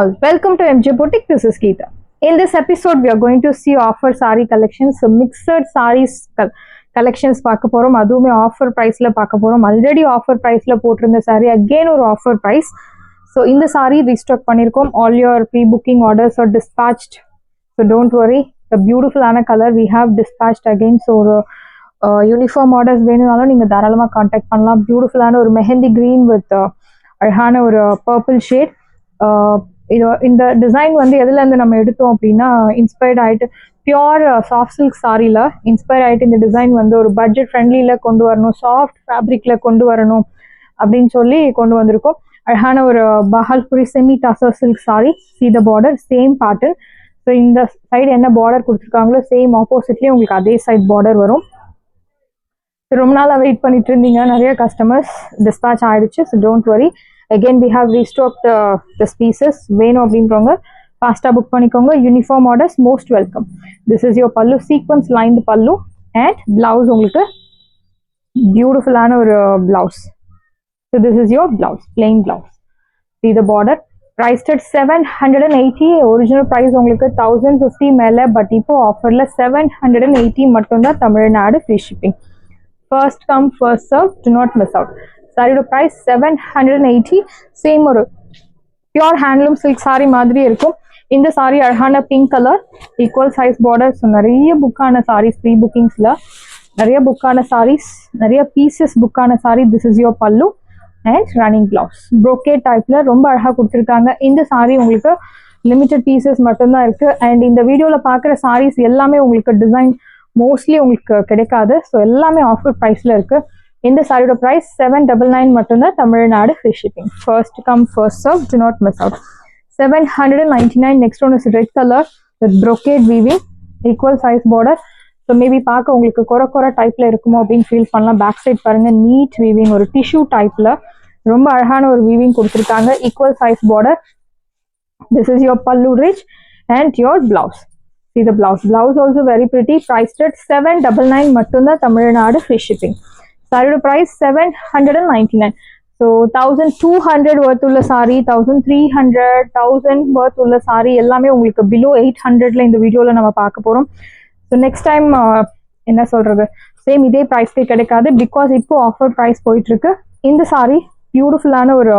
all, welcome to MJ Boutique. This is Geeta. In this episode, we are going to see offer saree collections. So mixed sarees collections பார்க்க போறோம். அதுவுமே offer பிரைஸ்ல பார்க்க போறோம். Already offer பிரைஸ்ல போட்டிருந்த saree again ஒரு offer price. So இந்த saree ரீஸ்டாக் பண்ணிருக்கோம். All your pre-booking orders are dispatched. So don't worry. The beautiful ana color we have dispatched again. So uniform orders வேணும்னாலும் நீங்க தாராளமா காண்டாக்ட் பண்ணலாம். பியூட்டிஃபுல்லான ஒரு மெஹந்தி கிரீன் வித் அழகான ஒரு பர்பிள் ஷேட். இந்த டிசைன் வந்து எதுல இருந்து நம்ம எடுத்தோம் அப்படின்னா இன்ஸ்பயர்ட் ஆயிட்டு பியோர் சாஃப்ட் சில்க் சாரியில இன்ஸ்பயர் ஆயிட்டு இந்த டிசைன் வந்து ஒரு பட்ஜெட் ஃப்ரெண்ட்லியில கொண்டு வரணும், சாஃப்ட் ஃபேப்ரிக்ல கொண்டு வரணும் அப்படின்னு சொல்லி கொண்டு வந்திருக்கோம். அழகான ஒரு Bhagalpuri semi tussar silk sari. see the border same pattern. So இந்த சைடு என்ன பார்டர் கொடுத்துருக்காங்களோ சேம் ஆப்போசிட்லேயே உங்களுக்கு அதே சைட் பார்டர் வரும். ரொம்ப நாளாக வெயிட் பண்ணிட்டு இருந்தீங்க, நிறைய கஸ்டமர்ஸ் டிஸ்பேச் ஆயிடுச்சு. So don't worry, again we have restocked this pieces. வேணும் அப்படின்றவங்க ஃபாஸ்ட்டாக புக் பண்ணிக்கோங்க. Uniform orders most welcome. This is your pallu, sequence lined pallu and blouse உங்களுக்கு பியூட்டிஃபுல்லான ஒரு blouse. So this is your blouse, plain blouse. see the border. priced at 780. Original price உங்களுக்கு 1050 மேலே, but இப்போ ஆஃபரில் 780 மட்டும்தான். Tamil Nadu free shipping. First come first serve, do not miss out. சாரியோட price 780. Same ஒரு பியோர் ஹேண்ட்லூம் சில்க் சாரி மாதிரி இருக்கும். இந்த சாரி அழகான pink colour, equal size border. So நிறைய புக்கான சாரீஸ், ப்ரீ புக்கிங்ஸில் நிறைய புக்கான சாரீஸ், நிறைய பீசஸ் புக்கான sari. This is your pallu and running blouse. Brocade டைப்ல ரொம்ப அழகாக கொடுத்துருக்காங்க. இந்த சாரி உங்களுக்கு லிமிட்டட் பீசஸ் மட்டும்தான் இருக்கு. அண்ட் இந்த வீடியோவில் பார்க்குற சாரீஸ் எல்லாமே உங்களுக்கு டிசைன் மோஸ்ட்லி உங்களுக்கு கிடைக்காது. ஸோ எல்லாமே ஆஃபர் ப்ரைஸில் இருக்கு. இந்த சாரியோட ப்ரைஸ் 799 மட்டும்தான். Tamil Nadu free shipping. First come first serve, do not miss out. 799. Next one is red colour with brocade weaving, equal size border. So maybe பார்க்க உங்களுக்கு கொர டைப்ல இருக்குமோ அப்படின்னு ஃபீல் பண்ணலாம். பேக் சைட் பாருங்க, நீட் வீவிங், ஒரு டிஷ்யூ டைப்ல ரொம்ப அழகான ஒரு வீவிங் கொடுத்துருக்காங்க. Equal size border. This is your pallu rich and your blouse. see the blouse. Blouse also very pretty. priced at 799 மட்டும்தான். Tamil Nadu free shipping. சாரியோட ப்ரைஸ் 799. ஸோ 1200 worth உள்ள சாரி, 1300, 1000 worth உள்ள சாரி எல்லாமே உங்களுக்கு பிலோ 800ல இந்த வீடியோவில் நம்ம பார்க்க போகிறோம். ஸோ நெக்ஸ்ட் டைம் என்ன சொல்கிறது, சேம் இதே ப்ரைஸ்க்கே கிடைக்காது. பிகாஸ் இப்போ ஆஃபர் ப்ரைஸ் போயிட்டுருக்கு. இந்த சாரி பியூட்டிஃபுல்லான ஒரு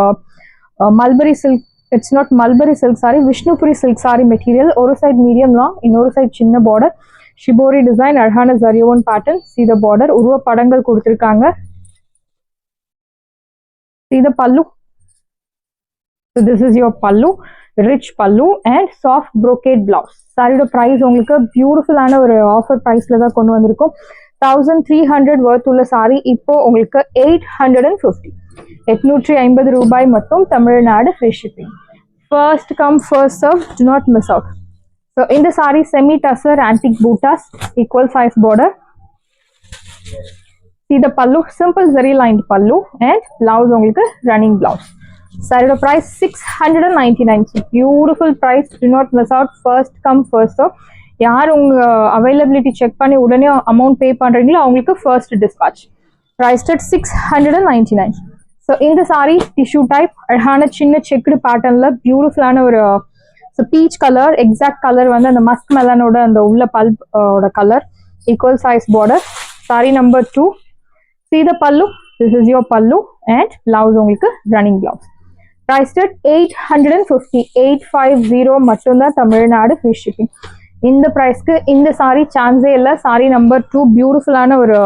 mulberry silk, it's not mulberry silk sorry, Vishnupuri silk sorry material. ஒரு சைட் மீடியம் லாங், இன்னொரு சைட் சின்ன பார்டர். ஷிபோரி டிசைன், அழகான ஜரியோன் பேட்டர்ன். see the border. உருவ படங்கள் கொடுத்துருக்காங்க. see the pallu. so this is your pallu, rich pallu and soft brocade blouse. சாரியோட price உங்களுக்கு பியூட்டிஃபுல்லான ஒரு ஆஃபர் ப்ரைஸ்ல தான் கொண்டு வந்திருக்கோம். 1300 worth உள்ள சாரி இப்போ உங்களுக்கு 850. 850 ரூபாய் மட்டும். Tamil Nadu free shipping. First come first serve, do not miss out. So இந்த sari semi tussar antique buttas, equal size border. see the pallu, simple zari lined pallu and blouse உங்களுக்கு ரன்னிங் பிளவுஸ். சாரியோட price 699. Beautiful price, do not miss out. First come first serve. யார் உங்க availability check பண்ணி உடனே amount pay பண்றீங்களோ அவங்களுக்கு first dispatch. priced at 699. So இந்த sorry tissue type, அழகான சின்ன செக்குடு பேட்டர்ன்ல பியூட்டிஃபுல்லான ஒரு பீச் கலர். எக்ஸாக்ட் கலர் வந்து அந்த மஸ்க் மெலனோட அந்த உள்ள பல்ப் ஓட colour. Equal size border. Sorry number 2. see the pallu. this is your pallu and blouse உங்களுக்கு ரன்னிங் பிளவுஸ். priced at 850. 850 மட்டும்தான். Tamil Nadu free shipping. இந்த ப்ரைஸ்க்கு இந்த சாரி சான்ஸே இல்லை. சாரி நம்பர் 2 பியூட்டிஃபுல்லான ஒரு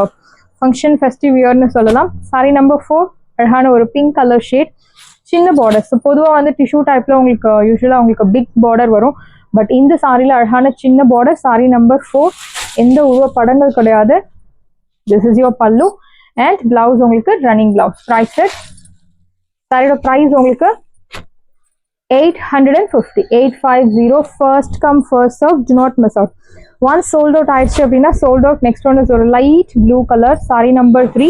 ஃபங்க்ஷன் ஃபெஸ்டிவ் வியர்னு சொல்லலாம். சாரி நம்பர் 4 அழகான ஒரு பிங்க் கலர் ஷேட், சின்ன பார்டர். ஸோ பொதுவாக வந்து டிஷ்யூ டைப்ல உங்களுக்கு யூஸ்வலாக உங்களுக்கு பிக் பார்டர் வரும். பட் இந்த சாரியில் அழகான சின்ன பார்டர். Sorry number 4. எந்த உருவ படங்கள் கிடையாது. This is your pallu and blouse உங்களுக்கு ரன்னிங் பிளவுஸ். ப்ரைஸ் சாரியோட ப்ரைஸ் உங்களுக்கு 850. 850. First come first serve, do not miss out. Once sold out ஆயிடுச்சு அப்படின்னா sold out. Next one is ஒரு light blue colour. Sari number 3.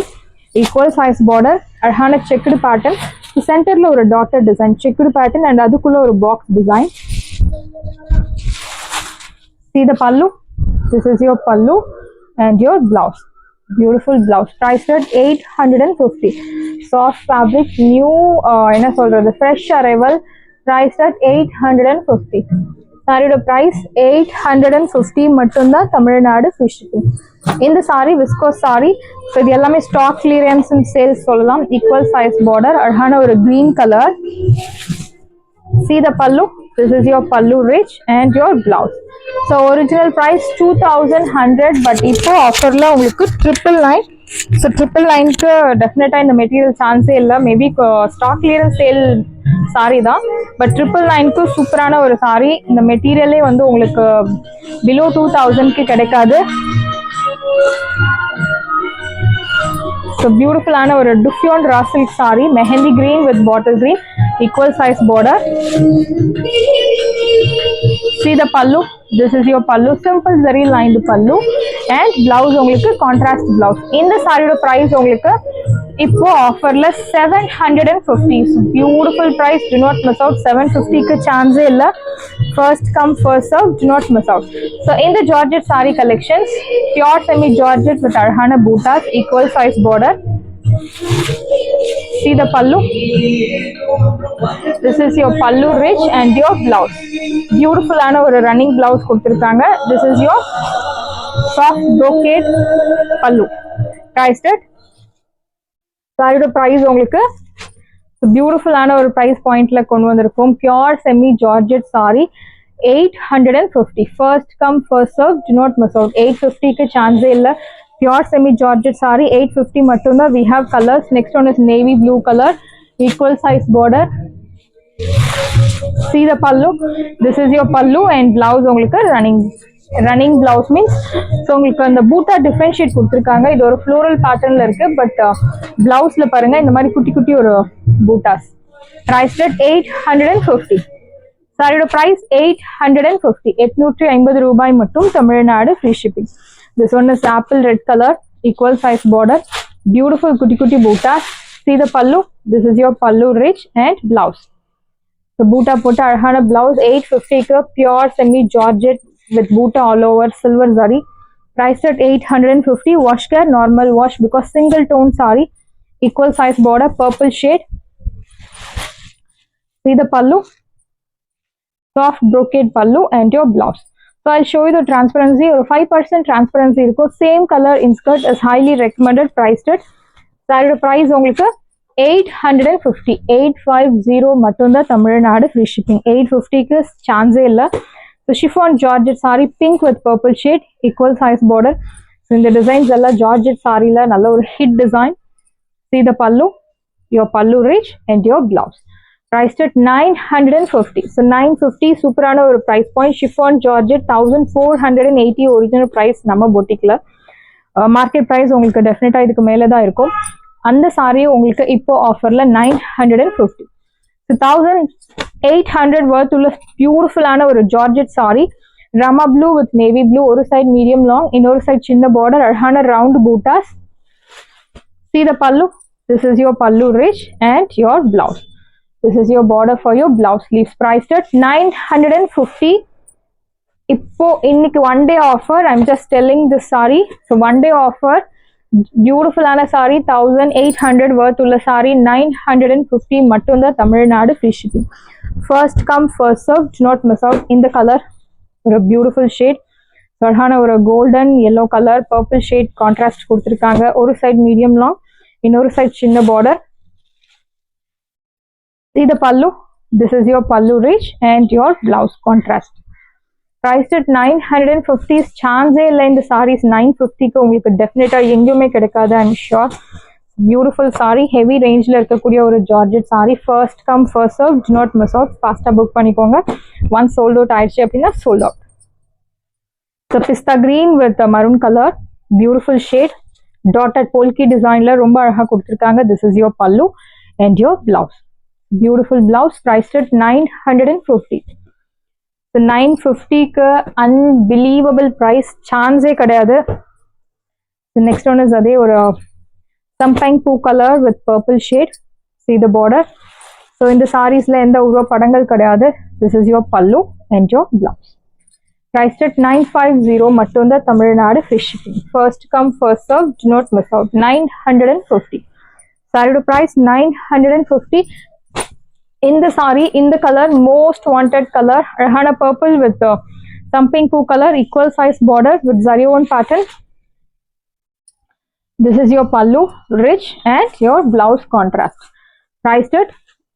Equal size border, அழகான checked pattern. சென்டர்ல ஒரு டாட்டர் டிசைன், செக்குடு பேட்டர்ன் அண்ட் அதுக்குள்ள ஒரு box design. see the pallu. this is your pallu and your blouse. Beautiful blouse. Priced at 850. Soft fabric, new என்ன சொல்றது, fresh arrival. priced at 850. சாரியோட price 850 மட்டும்தான், தமிழ்நாடு free shipping. இந்த சாரி விஸ்கோஸ் சாரி. இது எல்லாமே stock clearance and sales சொல்லலாம். Equal size border, அழகான ஒரு green color. See the pallu. This is your pallu rich and your blouse. So original price 2100, but இப்போ ஆஃபர்ல உங்களுக்கு 999. ஸோ 999க்கு டெஃபினட்டா இந்த மெட்டீரியல் சான்ஸே இல்லை. Maybe stock clearance sale sari தான், பட் 999க்கு சூப்பரான ஒரு சாரி. இந்த மெட்டீரியலே வந்து உங்களுக்கு பிலோ 2000க்கு கிடைக்காது. ஸோ பியூட்டிஃபுல்லான ஒரு டிஃப்யூன் raw silk sari, mehndi green with bottle green, equal size border. See the pallu. This is your pallu, simple zari lined pallu, and blouse உங்களுக்கு contrast blouse. இந்த சாரியோட price உங்களுக்கு இப்போ ஆஃபர்ல 750. Beautiful price, do not miss out. 750க்கு சான்ஸே இல்லை. First come first serve, do not miss out. So in the Georgette saree collections, pure semi Georgette with arhana bootas, equal size border. See the pallu. This is your pallu rich and your blouse. Beautiful ஆன ஒரு running blouse கொடுத்திருக்காங்க. This is your soft brocade pallu. Priced at சாரியோட price உங்களுக்கு beautiful ஆன ஒரு price பாயிண்ட்ல கொண்டு வந்திருக்கோம். Pure semi georgette sorry 850. First come first serve, do not miss out. 850க்கு சான்ஸே இல்லை. Pure semi Georgette saree 850 மட்டும்தான். We have colors. Next one is navy blue color, equal size border. See the pallu. This is your pallu and blouse உங்களுக்கு running blouse means so உங்களுக்கு அந்த பூட்டா differentiate கொடுத்திருக்காங்க. இது ஒரு floral patternல இருக்கு, but பிளவுஸ்ல பாருங்க இந்த மாதிரி குட்டி குட்டி ஒரு பூட்டாஸ். Priced at 850. சாரியோட price 850. 850 ரூபாய் மட்டும், Tamil Nadu free shipping. This one is apple red color, equal size border, beautiful kutti kutti boota. See the pallu. This is your pallu rich and blouse. So boota putta arhana blouse 850 ka, pure semi Georgette with boota all over, silver zari. Priced at 850. Wash care, normal wash because single tone saree, equal size border, purple shade. See the pallu, soft brocade pallu and your blouse. So I'll show you the transparency. Or 5% transparency இருக்கும். Same color in skirt is highly recommended. Priced at சாரியோட price உங்களுக்கு 850. 850 மட்டும்தான், Tamil Nadu free shipping. 850க்கு சான்ஸே இல்லை. So chiffon Georgette saree, pink with purple shade, equal size border. So இந்த designs எல்லாம் Georgette சாரில நல்ல ஒரு hit design. See the pallu, your pallu rich and your blouse. Priced at 950. So 950 சூப்பரான ஒரு price point. Chiffon Georgette 1480 original price நம்ம பொட்டிக்ல. Market price உங்களுக்கு டெஃபினட்டா இதுக்கு மேல தான் இருக்கும். அந்த சாரி உங்களுக்கு இப்போ ஆஃபர்ல 950. So 1800 worth உள்ள பியூட்டிஃபுல்லான ஒரு Georgette sorry, Rama blue with navy blue, ஒரு சைடு மீடியம் லாங், இன்னொரு சைடு சின்ன பார்டர், அழகான round buttas. See the pallu. This is your pallu rich and your blouse. This is your border for your blouse sleeves. Priced at 950. இப்போ இன்னைக்கு one day offer. I'm just telling this saree. So one day offer. Beautiful ஆன saree 1800 worth உள்ள saree 950 மட்டும்தான், Tamil Nadu free shipping. First come first serve, do not miss out. இந்த color ஒரு beautiful shade. அழகான ஒரு golden yellow color, purple shade contrast கொடுத்திருக்காங்க. ஒரு side medium long, இன்னொரு side சின்ன border. See the pallu. This is your pallu rich and your blouse contrast. Priced at 950. சான்ஸே இல்லை இந்த sarees 950க்கு உங்களுக்கு டெஃபினட்டா எங்கேயுமே கிடைக்காது, I'm sure. Beautiful saree, heavy rangeல இருக்கக்கூடிய ஒரு Georgette saree. First come first serve, do not miss out. ஃபாஸ்டா புக் பண்ணிக்கோங்க. Once sold out ஆயிடுச்சு அப்படின்னா sold out. So pista green with maroon color, beautiful shade, dotted polki designல ரொம்ப அழகா கொடுத்திருக்காங்க. This is your pallu and your blouse. Beautiful blouse, priced at 950. So 950க்கு unbelievable price, சான்ஸே கிடையாது. The next one is அதே ஒரு champagne poo color with purple shade. See the border. So இந்த sareesல எந்த உருவ படங்கள் கிடையாது. This is your pallu and your blouse. Priced at 950 மட்டும்தான், Tamil Nadu free shipping. First come first serve, do not miss out. 950. சாரியோட price 950. In the saree, in the color, most wanted color, Arhana purple with some pink poo color, equal size border with zari one pattern. This is your pallu, rich, and your blouse contrast. Priced at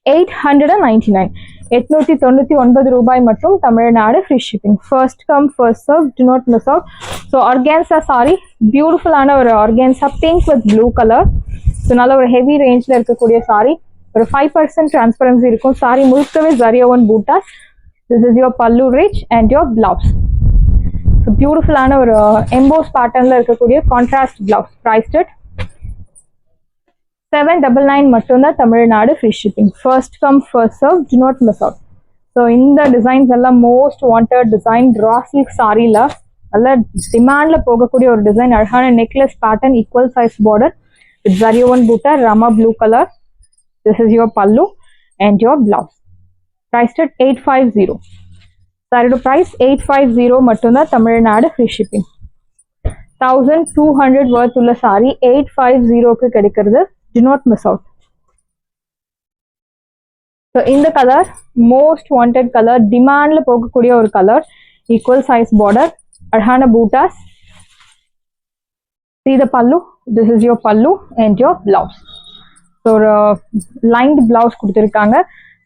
899. 899 ரூபாய் மற்றும் Tamil Nadu free shipping. First come first serve, do not miss out. So organza saree, beautiful ஆன ஒரு organza pink with blue color. So நல்ல ஒரு heavy rangeல இருக்கக்கூடிய saree. ஒரு 5% transparency இருக்கும். saree முழுக்கவே zari one bootas. This is your pallu rich and your blouse. So beautiful ஆன ஒரு embossed patternல இருக்கக்கூடிய contrast blouse. Priced at 799 மட்டும்தான் Tamil Nadu free shipping. First come first serve, do not miss out. So இந்த designs எல்லாம் most wanted design raw silk சாரியில் நல்ல டிமாண்டில் போகக்கூடிய ஒரு டிசைன். அழகான necklace pattern, equal size border with zari one buta, Rama blue colour. This is your pallu and your blouse. Priced at 850. சாரியோட price 850 மட்டும்தான் தமிழ்நாடு free shipping. 1200 worth உள்ள சாரி 850க்கு கிடைக்கிறது. Do not miss out. So in the color, most wanted color, demand la போகக்கூடிய ஒரு color, equal size border, Arhana bootas. See the pallu. This is your pallu and your blouse. So lined blouse கொடுத்திருக்காங்க.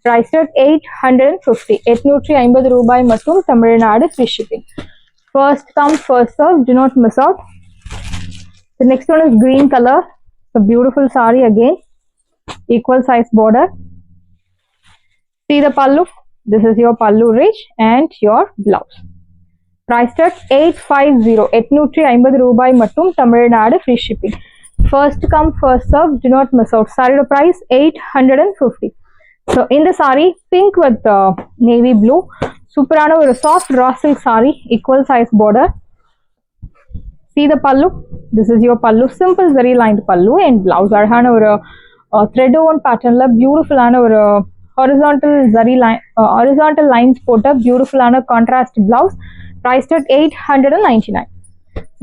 Priced at 850. 850 ரூபாய் மட்டும் Tamil Nadu free shipping. First come first serve. Do not miss out. The next one is green color. So beautiful saree again, equal size border. See the pallu. This is your pallu rich and your blouse. Priced at 850. 850 ரூபாய் மட்டும் Tamil Nadu free shipping. First come first serve. Do not miss out. Saree price 850. So in the saree, pink with navy blue. Superana ஒரு soft raw silk saree, equal size border. See the pallu. This is your pallu. Simple zari lined pallu and blouse. Arhana ஒரு thread woven patternல beautiful ஆன ஒரு horizontal zari line, horizontal lines போட்ட beautiful ஆன contrast blouse. Priced at 899.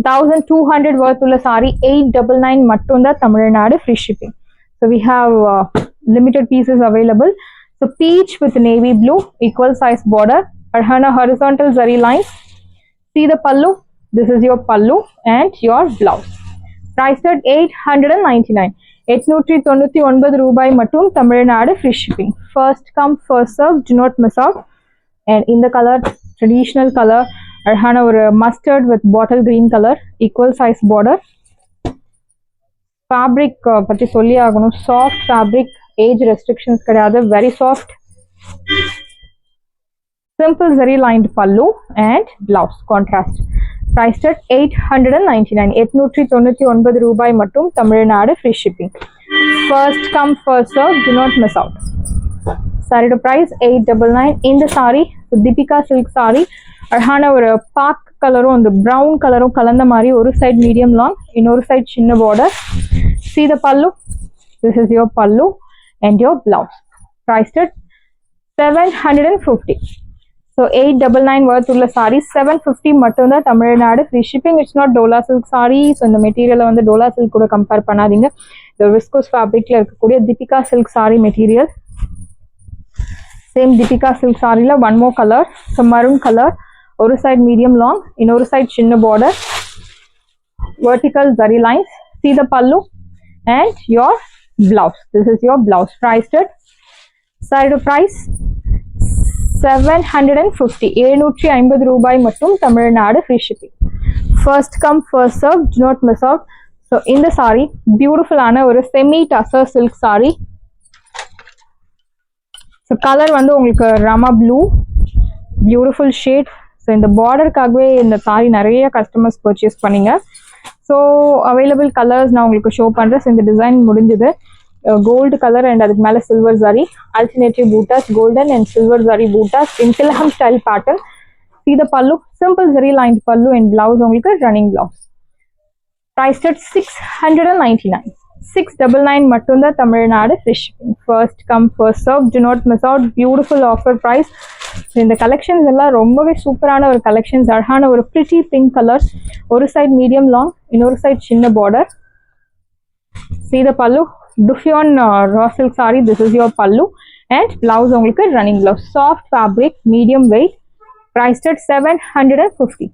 1200 worth உள்ள saree 899 மட்டும்தான் Tamil Nadu free shipping. So we have limited pieces available. So peach with navy blue, equal size border. Arhana horizontal zari lines. See the pallu. This is your pallu and your blouse. Priced at 899. 899 ரூபாய் மட்டும் Tamil Nadu free shipping. First come first serve, do not miss out. And in the color, traditional color, Arhana ஒரு mustard with bottle green color, equal size border. Fabric பத்தி சொல்லி ஆகணும். Soft fabric, age restrictions கிடையாது, very soft. Simple zari lined pallu and blouse contrast. Priced at 899. 899 ரூபாய் மட்டும் Tamil Nadu free shipping. First come first serve, do not miss out. Saree price 899. In the saree, Deepika silk saree, அழகான ஒரு பாக் கலரும் அந்த brown கலரும் கலந்த மாதிரி ஒரு சைடு மீடியம் லாங், இன்னொரு சைடு சின்ன border. See the pallu. This is your pallu and your blouse. Priced at 750. So 899 worth உள்ள saree 750 மட்டும்தான் Tamil Nadu free shipping. It's not Dola silk saree. So இந்த மெட்டீரியலை வந்து Dola silk கூட கம்பேர் பண்ணாதீங்க. இந்த viscose fabricல இருக்கக்கூடிய Deepika silk saree material. Same Deepika silk saree one more color. So maroon color. ஒரு side medium long, இன்னொரு side சின்ன border. Vertical zari lines. See the pallu and your blouse. This is your blouse. Priced at saree price 750. 750 ரூபாய் மட்டும் Tamil Nadu free shipping. First come first serve, do not miss out. So in the saree, beautiful ஆன ஒரு semi tussar silk saree. So color வந்து உங்களுக்கு Rama blue, beautiful shade. So இந்த பார்டருக்காகவே இந்த saree நிறைய customers purchase பண்ணீங்க. So available colors நான் உங்களுக்கு show பண்றேன். இந்த டிசைன் முடிஞ்சது. Gold color and அதுக்கு மேல silver zari, alternative bootas, golden and silver zari bootas in Tilham style pattern. See the pallu, simple zari lined pallu and blouse உங்களுக்கு running blouse. Priced at 699. 699 மட்டும்தான் Tamil Nadu free shipping. First come first serve, do not miss out. Beautiful offer price. இந்த collections எல்லாம் ரொம்பவே சூப்பரான ஒரு collections. அழகான ஒரு pretty pink color, ஒரு சைடு medium long, இன்னொரு சைடு சின்ன border. See the pallu. Duffion raw silk saree. This is your pallu and blouse உங்களுக்கு running blouse, soft fabric, medium weight, priced at 750.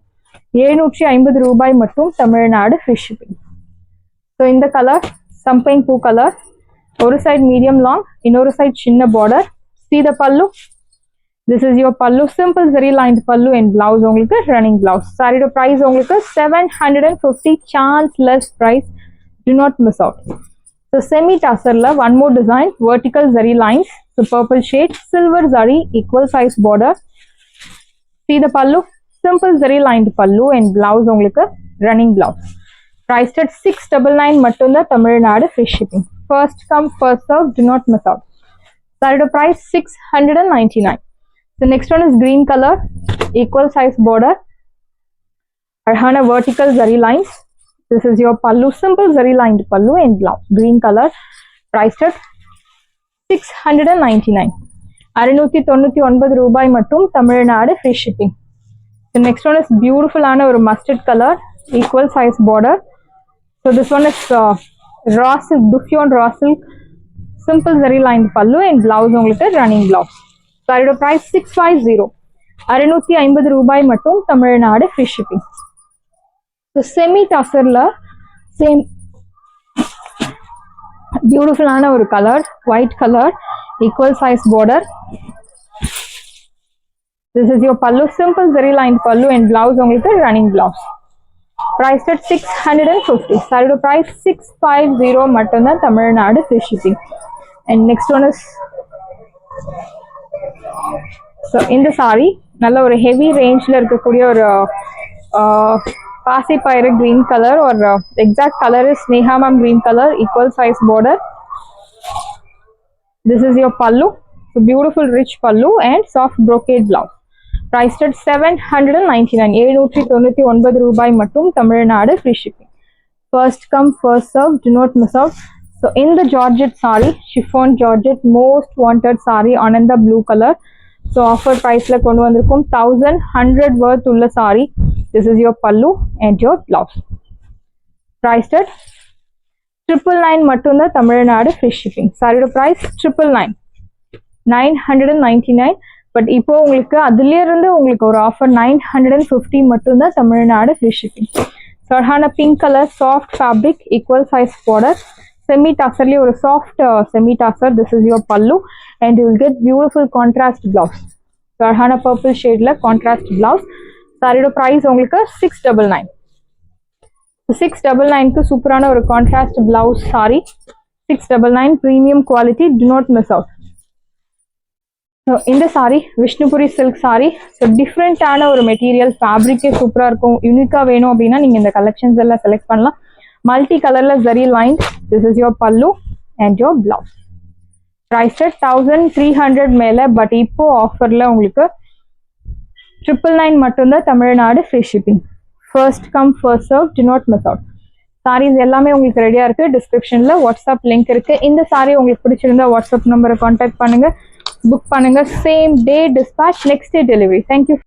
750 ரூபாய் மட்டும், Tamil Nadu free shipping. So in the color champagne பூ color, ஒரு side medium long, இன்னொரு side சின்ன border. See the pallu. This is your pallu, simple zari lined pallu and blouse உங்களுக்கு running blouse. Saree price உங்களுக்கு 750, chance less price, do not miss out. So semi tasserla one more design, vertical zari lines, so purple shade, silver zari, equal size border. See the pallu, simple zari lined pallu and blouse உங்களுக்கு running blouse. Priced at 699 மட்டும் தான், Tamil Nadu free shipping. First come first serve, do not miss out. Saree price 699. The next one is green color, equal size border, arhana vertical zari lines. This is your pallu, simple zari lined pallu and blouse, green color, priced at 699. 699 ரூபாய் மட்டும், Tamil Nadu free shipping. The next one is beautiful ஆன ஒரு mustard color, equal size border. So this one is raw silk, Duffion raw silk, simple zari lined pallu and blouse உங்களுக்கு running blouse. Saree price 650. 650 ரூபாய் மட்டும், Tamil Nadu free shipping. So semi tasserla same beautiful ஆன ஒரு color, white color, equal size border. This is your pallu, simple zari lined pallu and blouse உங்களுக்கு running blouse. Priced at 650. Saree price 650 மட்டும் தான், Tamil Nadu free shipping. And next one is, so இந்த saree நல்ல ஒரு heavy range ல இருக்கக்கூடிய ஒரு பாசி பயிறு green color, or exact color is Sneha ma'am green color, equal size border. This is your pallu, so beautiful rich pallu and soft brocade blouse. Priced at 799. 799 ரூபாய் மட்டும், Tamil Nadu free shipping. First come first serve, do not miss out. So in the Georgette saree, chiffon Georgette, most wanted saree, ananda blue color. So offer price la kondu vandirukom, 1100 worth ulla saree. This is your pallu and your blouse. Priced at 999 மட்டும் தான், Tamil Nadu free shipping. saree price 999, 999. But இப்போ உங்களுக்கு அதுல இருந்து உங்களுக்கு ஒரு offer 950 மட்டும் தான், தமிழ்நாடு free shipping. சர்ஹானா pink colour, soft fabric, equal size border, semi tasserli or soft semi tasser. This is your pallu and you will get beautiful contrast blouse. Sarhana purple shade la contrast blouse. Saree price உங்களுக்கு 699. 699 க்கு சூப்பரான ஒரு contrast blouse saree, 699, premium quality, do not miss out. So இந்த saree Vishnupuri silk saree. So different ஆன ஒரு material, ஃபேப்ரிக்கே சூப்பரா இருக்கும். யூனிக்கா வேணும் அப்படின்னா நீங்க இந்த கலெக்ஷன்ஸ் எல்லாம் செலக்ட் பண்ணலாம். Multi colorla zari lined. This is your pallu and your blouse. Priced at 1300 மேல, பட் இப்போ ஆஃபர்ல உங்களுக்கு 999 மட்டும் தான், Tamil Nadu free shipping. First come first serve, do not miss out. sarees எல்லாமே உங்களுக்கு ரெடியா இருக்கு. டிஸ்கிரிப்ஷன்ல வாட்ஸ்அப் லிங்க் இருக்கு. இந்த saree உங்களுக்கு பிடிச்சிருந்தா வாட்ஸ்அப் நம்பரை கான்டாக்ட் பண்ணுங்க, புக் பண்ணுங்க. Same day dispatch, next day delivery. Thank you.